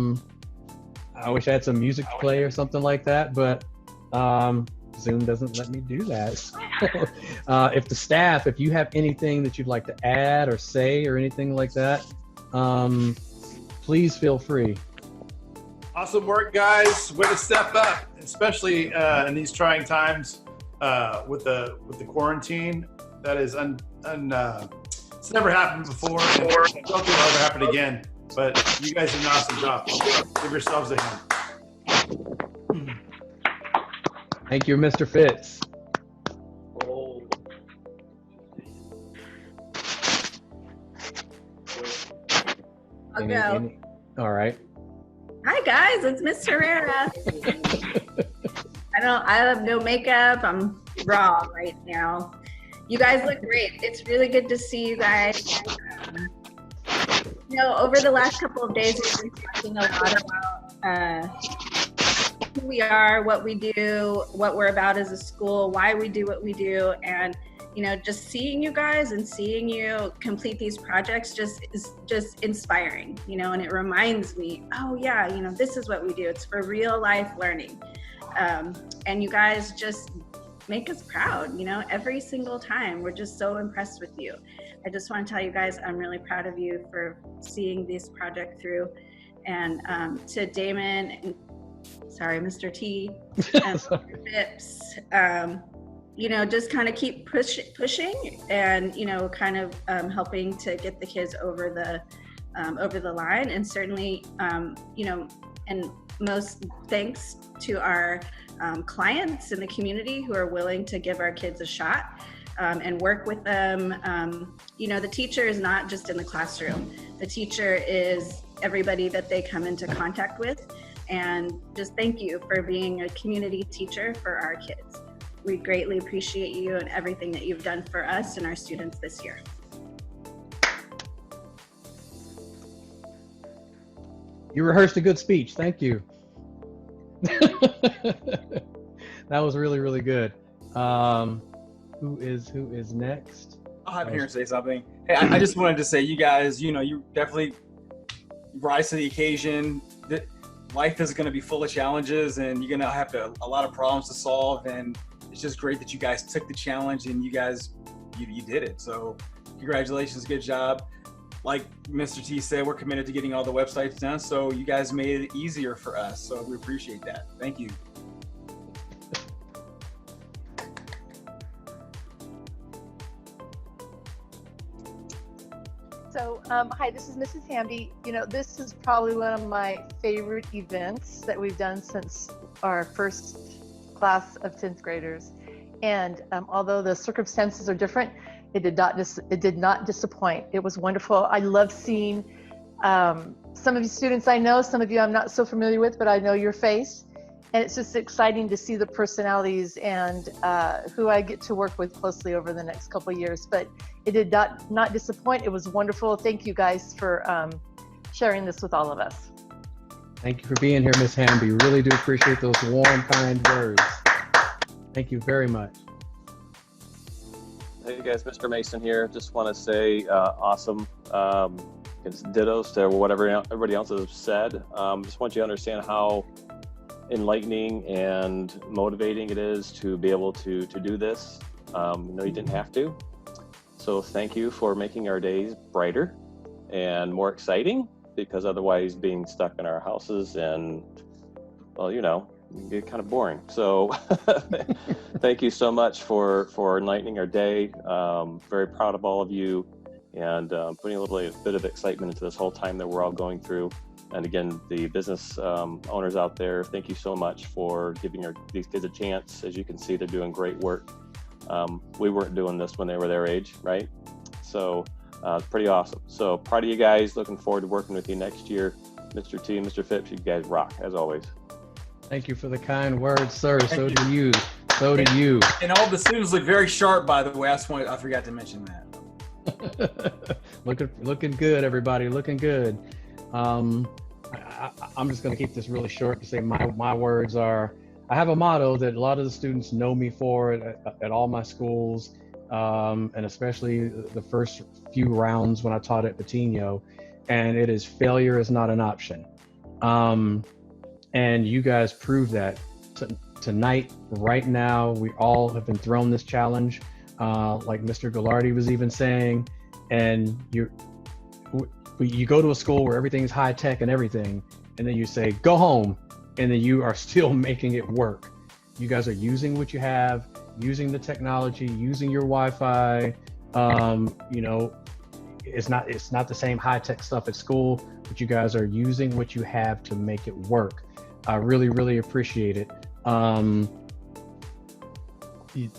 wish I had some music to play or something like that, but Zoom doesn't let me do that. If you have anything that you'd like to add or say or anything like that, please feel free. Awesome work, guys. Way to step up, especially in these trying times with the quarantine. That is it's never happened before. I don't think it'll ever happen again. But you guys did an awesome job. Give yourselves a hand. Thank you, Mr. Fitz. I'll go. All right. Hi guys, it's Miss Herrera. I have no makeup. I'm raw right now. You guys look great. It's really good to see you guys. Over the last couple of days, we've been talking a lot about who we are, what we do, what we're about as a school, why we do what we do, and just seeing you guys and seeing you complete these projects is just inspiring, and it reminds me, oh yeah, this is what we do. It's for real life learning, and you guys just make us proud, every single time. We're just so impressed with you. I just want to tell you guys, I'm really proud of you for seeing this project through. And to Damon, and, sorry, Mr. T, and Mr. Phipps, just kind of keep pushing and, kind of helping to get the kids over the line. And certainly, and most thanks to our clients in the community who are willing to give our kids a shot and work with them. The teacher is not just in the classroom. The teacher is everybody that they come into contact with. And just thank you for being a community teacher for our kids. We greatly appreciate you and everything that you've done for us and our students this year. You rehearsed a good speech. Thank you. That was really, really good. Who is next? I'll hop in here and say something. Hey, I just wanted to say, you guys, you definitely rise to the occasion. Life is going to be full of challenges, and you're going to have a lot of problems to solve. And it's just great that you guys took the challenge and you did it. So congratulations, good job. Like Mr. T said, we're committed to getting all the websites done. So you guys made it easier for us. So we appreciate that. Thank you. So, hi, this is Mrs. Hamby. This is probably one of my favorite events that we've done since our first class of 10th graders. And although the circumstances are different, it did not disappoint. It was wonderful. I love seeing some of you students I know, some of you I'm not so familiar with, but I know your face. And it's just exciting to see the personalities and who I get to work with closely over the next couple of years. But it did not disappoint. It was wonderful. Thank you guys for sharing this with all of us. Thank you for being here, Ms. Hamby. Really do appreciate those warm, kind words. Thank you very much. Hey guys, Mr. Mason here. Just want to say awesome. It's dittos to whatever everybody else has said. Just want you to understand how enlightening and motivating it is to be able to do this. You didn't have to. So thank you for making our days brighter and more exciting, because otherwise being stuck in our houses and, well, get kind of boring. So thank you so much for enlightening our day. Very proud of all of you, and putting a little bit of excitement into this whole time that we're all going through. And again, the business owners out there, thank you so much for giving these kids a chance. As you can see, they're doing great work. We weren't doing this when they were their age, right? So it's pretty awesome. So proud of you guys. Looking forward to working with you next year. Mr. T, Mr. Phipps, you guys rock, as always. Thank you for the kind words, sir. So do you. So do you. And all the students look very sharp, by the way. I forgot to mention that. Looking good, everybody. Looking good. I'm just going to keep this really short to say my words are, I have a motto that a lot of the students know me for at all my schools, and especially the first few rounds when I taught at Patiño, and it is failure is not an option. And you guys prove that tonight, right now. We all have been thrown this challenge, like Mr. Gallardi was even saying, and you go to a school where everything's high tech and everything, and then you say, go home, and then you are still making it work. You guys are using what you have, using the technology, using your Wi-Fi. You know, it's not the same high tech stuff at school, but you guys are using what you have to make it work. I really, really appreciate it.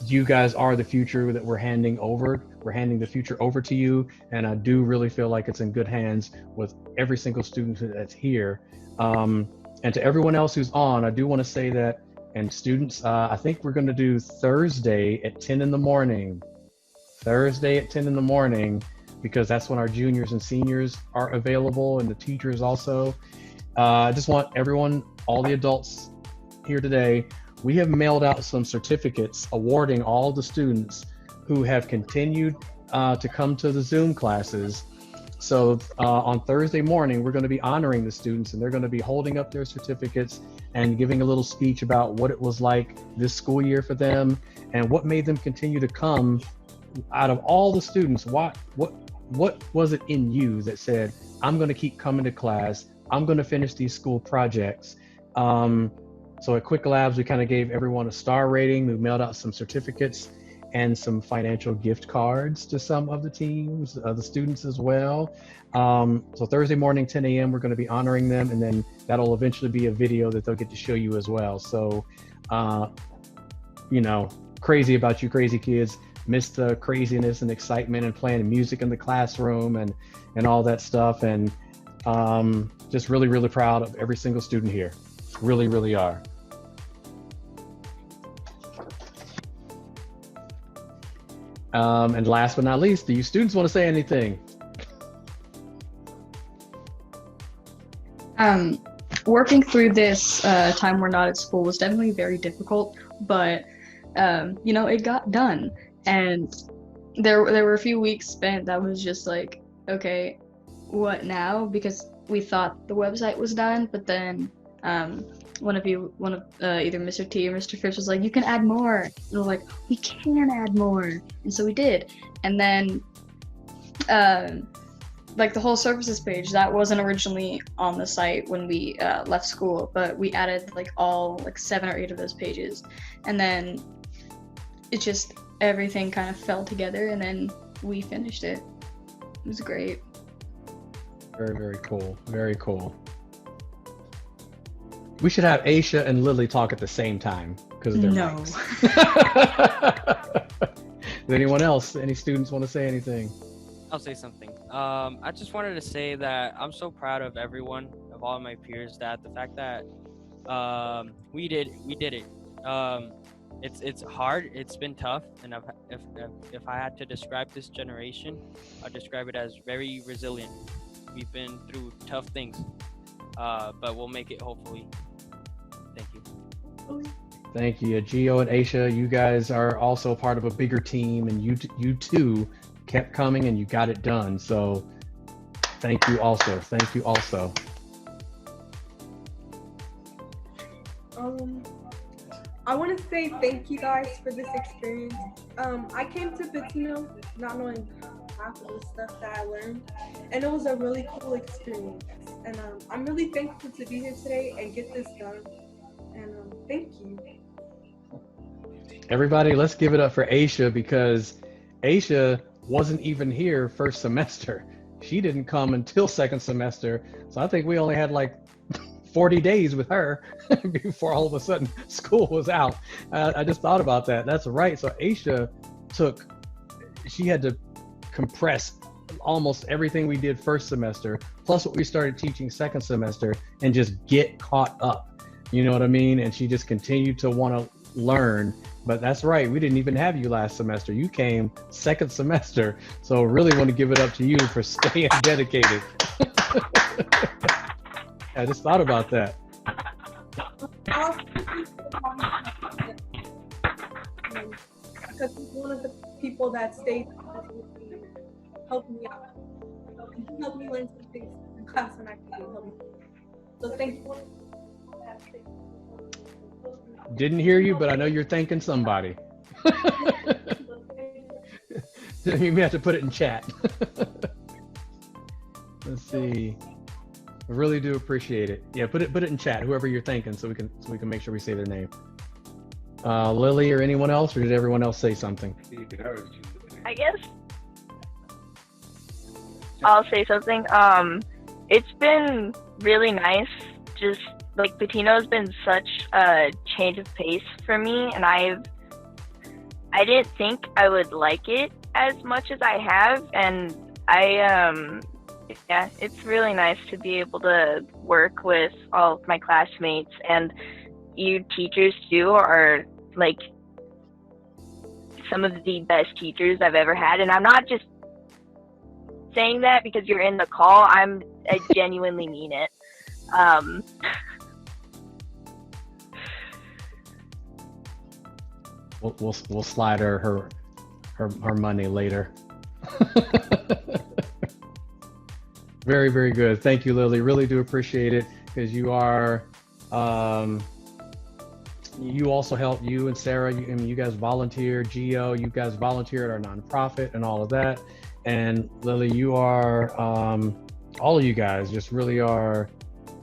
You guys are the future that we're handing over. We're handing the future over to you, and I do really feel like it's in good hands with every single student that's here. And to everyone else who's on, I do want to say that, and students, I think we're going to do Thursday at 10 in the morning. Thursday at 10 in the morning, because that's when our juniors and seniors are available, and the teachers also. I just want everyone, all the adults here today, we have mailed out some certificates awarding all the students who have continued to come to the Zoom classes. So on Thursday morning, we're going to be honoring the students, and they're going to be holding up their certificates and giving a little speech about what it was like this school year for them and what made them continue to come. Out of all the students, what was it in you that said, I'm going to keep coming to class, I'm going to finish these school projects? So at Quiq Labs, we kind of gave everyone a star rating. We mailed out some certificates and some financial gift cards to some of the teams, the students as well. So Thursday morning, 10 a.m., we're going to be honoring them, and then that'll eventually be a video that they'll get to show you as well. So, you know, crazy about you crazy kids. Miss the craziness and excitement and playing music in the classroom and all that stuff. And just really, really proud of every single student here. Really, really are. And last but not least, do you students want to say anything? Working through this time we're not at school was definitely very difficult, but you know, it got done. And there were a few weeks spent that was just like, okay, what now? Because we thought the website was done, but then one of either Mr. T or Mr. Phipps was like, you can add more. And we're like, we can add more. And so we did. And then like the whole services page, that wasn't originally on the site when we left school, but we added like all like 7 or 8 of those pages. And then it just, everything kind of fell together, and then we finished it. It was great. Very, very cool. Very cool. We should have Aisha and Lily talk at the same time because of their mics. Does anyone else, any students want to say anything? I'll say something. I just wanted to say that I'm so proud of everyone, of all my peers, that the fact that we did it. It's hard. It's been tough, and if I had to describe this generation, I'd describe it as very resilient. We've been through tough things, but we'll make it hopefully. Thank you. Thank you, Gio and Aisha. You guys are also part of a bigger team, and you too kept coming and you got it done. So thank you also. Thank you also. I want to say thank you guys for this experience. I came to Patiño not knowing half of the stuff that I learned, and it was a really cool experience. And I'm really thankful to be here today and get this done. And thank you. Everybody, let's give it up for Aisha, because Aisha wasn't even here first semester. She didn't come until second semester. So I think we only had like 40 days with her before all of a sudden school was out. I just thought about that. That's right. So Aisha she had to compress almost everything we did first semester, plus what we started teaching second semester, and just get caught up. You know what I mean? And she just continued to want to learn. But that's right, we didn't even have you last semester. You came second semester, so really want to give it up to you for staying dedicated. I just thought about that. Because he's one of the people that stayed helping me out. He helped me learn some things in class and actually helped me. So thank you. Didn't hear you, but I know you're thanking somebody. You may have to put it in chat. Let's see. I really do appreciate it. Yeah, put it in chat, whoever you're thanking, so we can make sure we say their name. Lily or anyone else, or did everyone else say something? I guess I'll say something. It's been really nice. Just like Patiño has been such a change of pace for me, and I didn't think I would like it as much as I have, and yeah, it's really nice to be able to work with all of my classmates, and you teachers too are like some of the best teachers I've ever had. And I'm not just saying that because you're in the call. I genuinely mean it. We'll slide her money later. Very, very good. Thank you, Lily. Really do appreciate it, because you are, you also help, you and Sarah, you guys volunteer, Gio, you guys volunteer at our nonprofit and all of that. And Lily, you are, all of you guys just really are,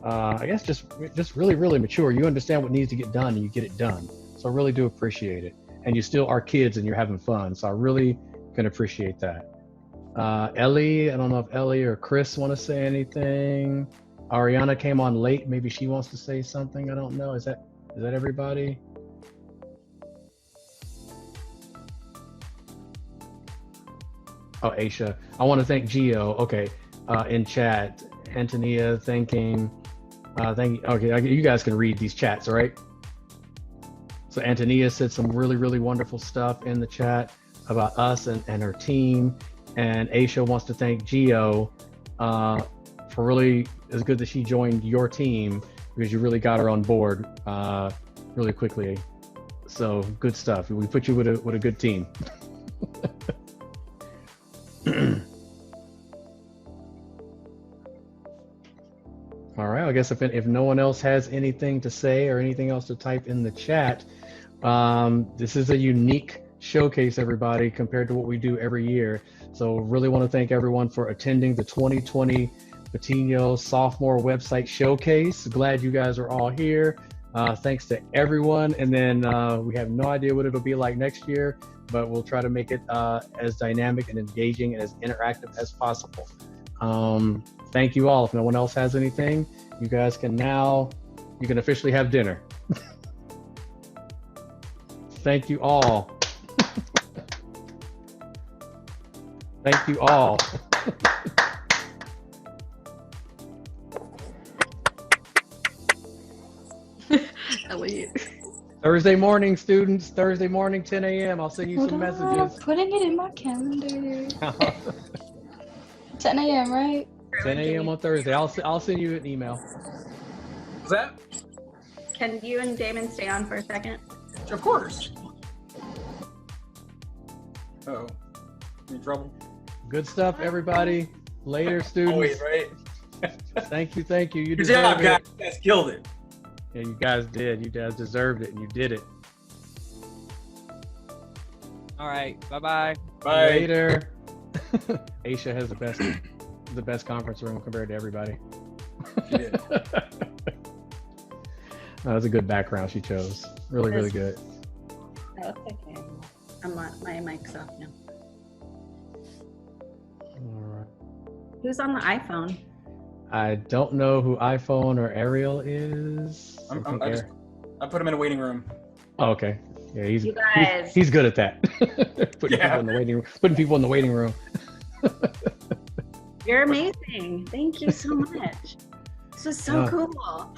I guess just really, really mature. You understand what needs to get done and you get it done. So I really do appreciate it. And you still are kids and you're having fun. So I really can appreciate that. Ellie, I don't know if Ellie or Chris want to say anything. Ariana came on late. Maybe she wants to say something. I don't know. Is that everybody? Oh, Aisha. I want to thank Gio. Okay, in chat. Antonia thanking. Okay, you guys can read these chats, all right? So Antonia said some really, really wonderful stuff in the chat about us and her team. And Aisha wants to thank Gio for really, it's good that she joined your team, because you really got her on board really quickly. So good stuff. We put you with a good team. All right, I guess if no one else has anything to say or anything else to type in the chat, this is a unique showcase, everybody, compared to what we do every year. So really want to thank everyone for attending the 2020 Patiño Sophomore Website Showcase. Glad you guys are all here. Thanks to everyone. And then we have no idea what it'll be like next year, but we'll try to make it as dynamic and engaging and as interactive as possible. Thank you all. If no one else has anything, you guys can officially have dinner. Thank you all. Thank you all. Thursday morning, students. Thursday morning, 10 a.m. I'll send you some messages. Putting it in my calendar. 10 a.m., right? 10 a.m. on Thursday. I'll send you an email. What's that? Can you and Damon stay on for a second? Of course. Uh-oh. In trouble? Good stuff, everybody. Later, students. Always, right? Thank you. You Good job, deserve guys. it. You guys killed it. Yeah, you guys did. You guys deserved it, and you did it. All right. Bye-bye. Bye. Later. Aisha has the best conference room compared to everybody. She did. That was a good background she chose. Really, really good. Oh, okay. My mic's off now. All right. Who's on the iPhone? I don't know who iPhone or Ariel is. I put him in a waiting room. Oh, okay. Yeah, You guys. he's good at that. Putting people in the waiting room. Putting people in the waiting room. You're amazing. Thank you so much. This was so cool.